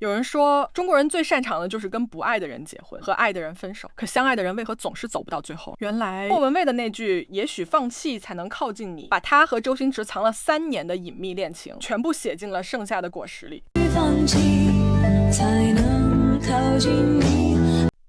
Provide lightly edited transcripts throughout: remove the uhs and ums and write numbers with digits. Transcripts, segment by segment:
有人说中国人最擅长的就是跟不爱的人结婚，和爱的人分手，可相爱的人为何总是走不到最后？原来莫文蔚的那句也许放弃才能靠近你，把他和周星驰藏了3年的隐秘恋情全部写进了盛夏的果实里。放弃才能靠近你。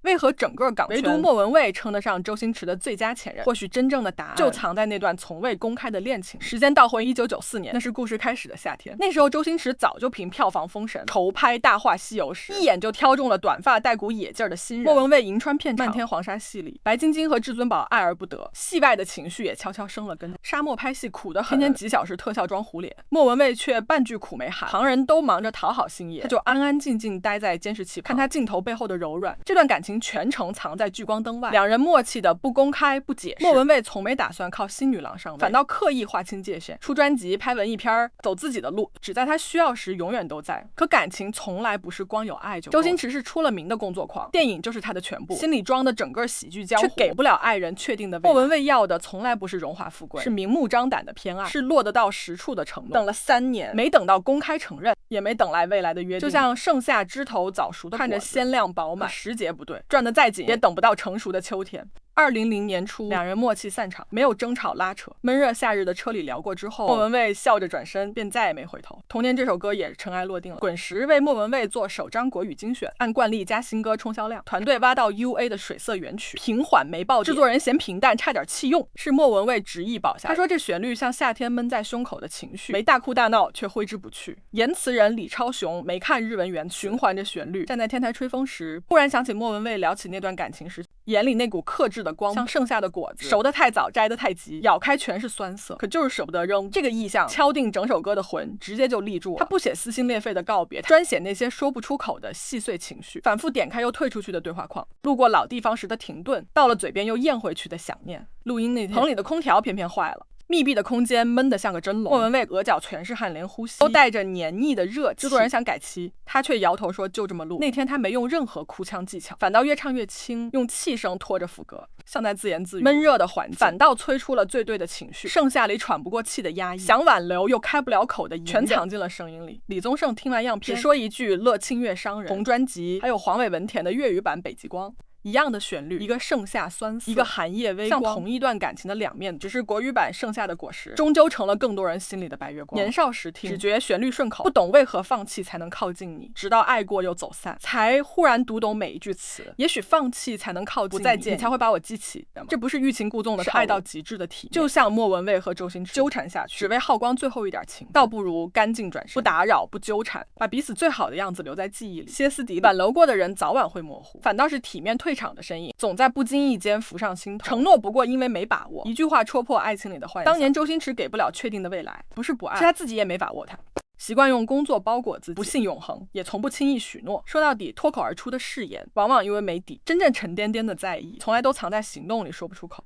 为何整个港圈唯独莫文蔚称得上周星驰的最佳前任？或许真正的答案就藏在那段从未公开的恋情。时间倒回1994年，那是故事开始的夏天。那时候周星驰早就凭票房封神，筹拍《大话西游》时，一眼就挑中了短发带股野劲儿的新人。莫文蔚银川片场漫天黄沙戏里，白晶晶和至尊宝爱而不得，戏外的情绪也悄悄生了根。沙漠拍戏苦得很，天天几小时特效装糊脸，莫文蔚却半句苦没喊。旁人都忙着讨好星爷，他就安安静静待在监视器旁，看他镜头背后的柔软。这段感情全程藏在聚光灯外，两人默契的不公开不解释。莫文蔚从没打算靠新女郎上位，反倒刻意划清界限，出专辑拍文艺片，走自己的路，只在他需要时永远都在。可感情从来不是光有爱就够。周星驰是出了名的工作狂，电影就是他的全部，心里装的整个喜剧江湖，却给不了爱人确定的未来。莫文蔚要的从来不是荣华富贵，是明目张胆的偏爱，是落得到实处的承诺。等了3年，没等到公开承认，也没等来未来的约定，就像盛夏枝头早熟的看着鲜亮饱满，时节不对，转得再紧也等不到成熟的秋天。2000年初，两人默契散场，没有争吵拉扯，闷热夏日的车里聊过之后，莫文蔚笑着转身，便再也没回头。同年这首歌也尘埃落定了。滚石为莫文蔚做首张国语精选，按惯例加新歌冲销量，团队挖到 UA 的水色原曲，平缓没爆点，制作人嫌平淡差点弃用，是莫文蔚执意保下。他说这旋律像夏天闷在胸口的情绪，没大哭大闹却挥之不去。言词人李超雄没看日文原曲，循环着旋律，站在天台吹风时，忽然想起莫文蔚聊起那段感情时，眼里那股克制的光，像盛夏的果子，熟得太早，摘得太急，咬开全是酸涩，可就是舍不得扔。这个意象敲定整首歌的魂，直接就立住了。他不写撕心裂肺的告别，专写那些说不出口的细碎情绪，反复点开又退出去的对话框，路过老地方时的停顿，到了嘴边又咽回去的想念。录音那天，棚里的空调偏偏坏了，密闭的空间闷得像个蒸笼，莫文蔚额角全是汗，连呼吸都带着黏腻的热气。制作人想改期，他却摇头说就这么录。那天他没用任何哭腔技巧，反倒越唱越轻，用气声拖着副歌，像在自言自语。闷热的环境反倒催出了最对的情绪，盛夏里喘不过气的压抑，想挽留又开不了口的全藏进了声音里。李宗盛听完样片只说一句乐清越伤人，红专辑还有黄伟文填的粤语版北极光，一样的旋律，一个盛夏酸涩，一个寒夜微光，像同一段感情的两面，只是国语版盛夏的果实终究成了更多人心里的白月光。年少时听，只觉旋律顺口，不懂为何放弃才能靠近你，直到爱过又走散，才忽然读懂每一句词。也许放弃才能靠近你，不再见你才会把我记起。这不是欲擒故纵的，是爱到极致的体面。就像莫文蔚和周星驰纠缠下去，只为耗光最后一点情，倒不如干净转身，不打扰，不纠缠，把彼此最好的样子留在记忆里。歇斯底里挽留过的人早晚会模糊，反倒是体面退场的身影总在不经意间浮上心头。承诺不过因为没把握，一句话戳破爱情里的幻想。当年周星驰给不了确定的未来，不是不爱，是他自己也没把握它。习惯用工作包裹自己，不信永恒，也从不轻易许诺。说到底，脱口而出的誓言往往因为没底，真正沉甸甸的在意从来都藏在行动里，说不出口。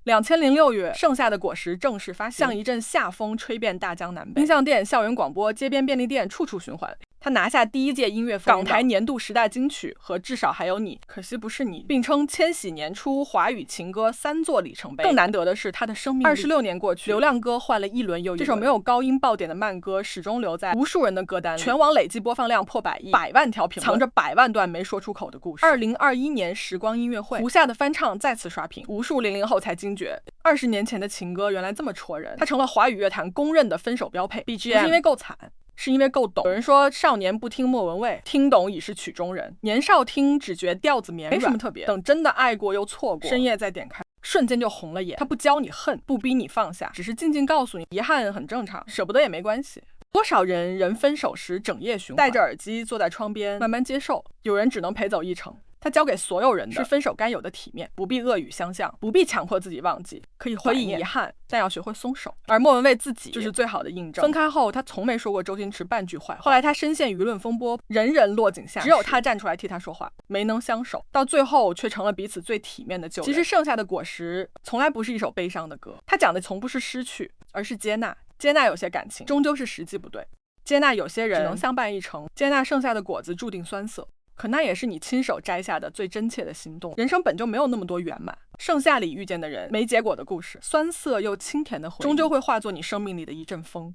2006月，盛夏的果实正式发行，像一阵夏风吹遍大江南北，音像店、校园广播、街边便利店处处循环。他拿下第1届音乐港台年度10大金曲和至少还有你，可惜不是你，并称千禧年初华语情歌3座里程碑。更难得的是他的生命力26年过去，流量歌换了一轮又一轮，这首没有高音爆点的慢歌始终留在无数人的歌单里，全网累计播放量破100亿，100万条评论，藏着100万段没说出口的故事。2021年时光音乐会，胡夏的翻唱再次刷屏，无数00后才惊觉20年前的情歌原来这么戳人，它成了华语乐坛公认的分手标配。 BGM 不是因为够惨，是因为够懂。有人说少年不听莫文蔚，听懂已是曲中人。年少听只觉调子绵软，没什么特别，等真的爱过又错过，深夜再点开瞬间就红了眼。他不教你恨，不逼你放下，只是静静告诉你遗憾很正常，舍不得也没关系。多少人分手时整夜循环，戴着耳机坐在窗边慢慢接受，有人只能陪走一程。他教给所有人的是分手该有的体面，不必恶语相向，不必强迫自己忘记，可以遗憾，但要学会松手。而莫文蔚自己就是最好的印证。分开后，他从没说过周星驰半句坏话。后来他深陷舆论风波，人人落井下石，只有他站出来替他说话，没能相守，到最后却成了彼此最体面的旧人。其实盛夏的果实从来不是一首悲伤的歌，他讲的从不是失去，而是接纳。接纳有些感情终究是时机不对，接纳有些人只能相伴一程，接纳盛夏的果子注定酸涩，可那也是你亲手摘下的最真切的心动。人生本就没有那么多圆满，盛夏里遇见的人，没结果的故事，酸涩又清甜的回忆，终究会化作你生命里的一阵风。